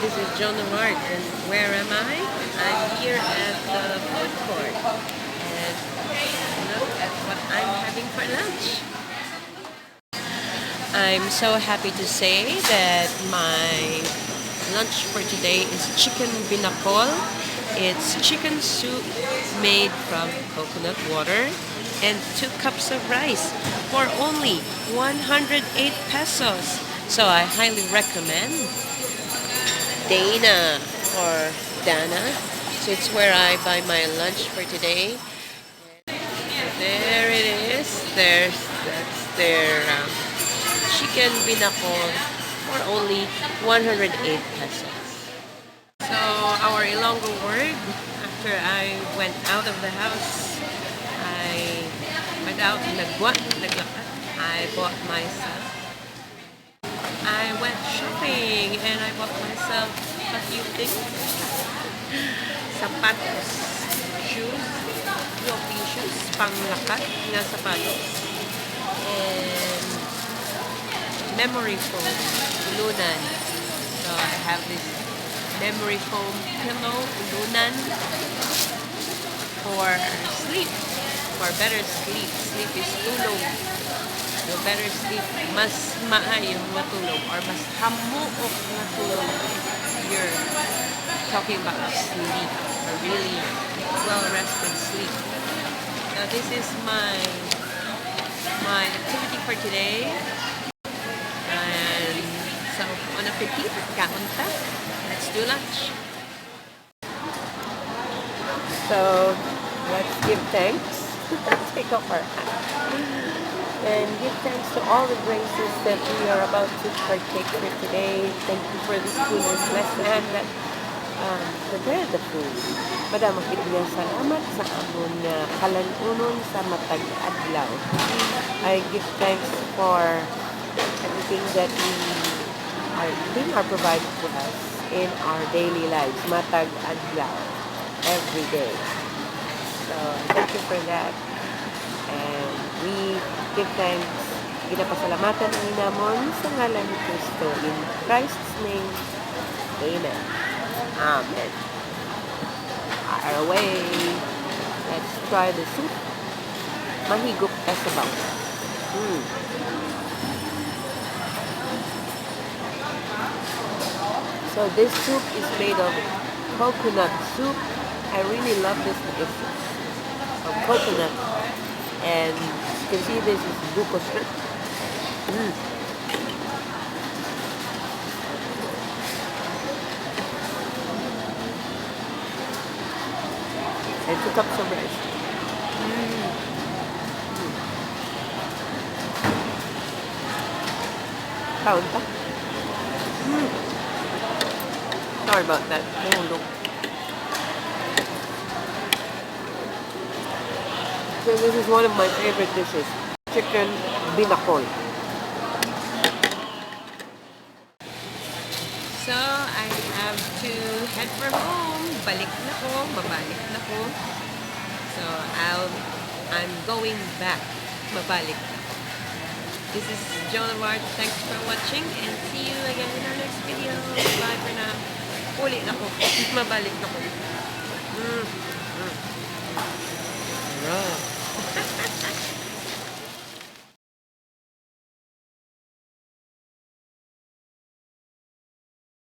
this is Joan of Arc, and where am I? I'm here at the food court, and look at what I'm having for lunch. I'm so happy to say that my lunch for today is chicken binakol. It's chicken soup made from coconut water and 2 cups of rice for only 108 pesos. So I highly recommend Dana or Dana. So it's where I buy my lunch for today. And there it is. That's their chicken binakol for only 108 pesos. So our Ilonggo word, after I went out of the house, I went out, naglakad. I bought myself. I went shopping and I bought myself a few things. Sapatos, shoes, walking shoes, panglakad na sapatos, and memory foam, ulunan. So I have this memory foam pillow, ulunan, for sleep, for better sleep. Sleep is tulog. So better sleep, mas maayong matulog or mas hamuok matulog if you're talking about sleep, a really well-rested sleep. So this is my activity for today. And so, bon appetit, kaon ta. Let's do lunch. So, let's give thanks. Take off our hat. And give thanks to all the graces that we are about to partake for today. Thank you for the spoon and blessed hand that prepared the food. Madamang itong salamat sa amon kalanunon sa matag adlaw. I give thanks for everything that are provided to us in our daily lives. Matag adlaw, every day. So thank you for that. And we give thanks, ginapasalamatan ang inamon sa ngalan ni Kristo. In Christ's name, Amen. Amen. Fire away. Let's try the soup. Mahigop ka sa baw. So this soup is made of coconut soup. I really love this because of coconut. And you can see this is buko shrimp. And 2 cups of rice. Kaon pa? Sorry about that. Oh, look. So this is one of my favorite dishes. Chicken binakol. So, I have to head for home. Balik na ko. Mabalik na ko. So, I'm going back. Mabalik na ko. This is Joan of Arc. Thanks for watching and see you again in our next video. Bye for now. Uli na ko. Mabalik na ko. Raw.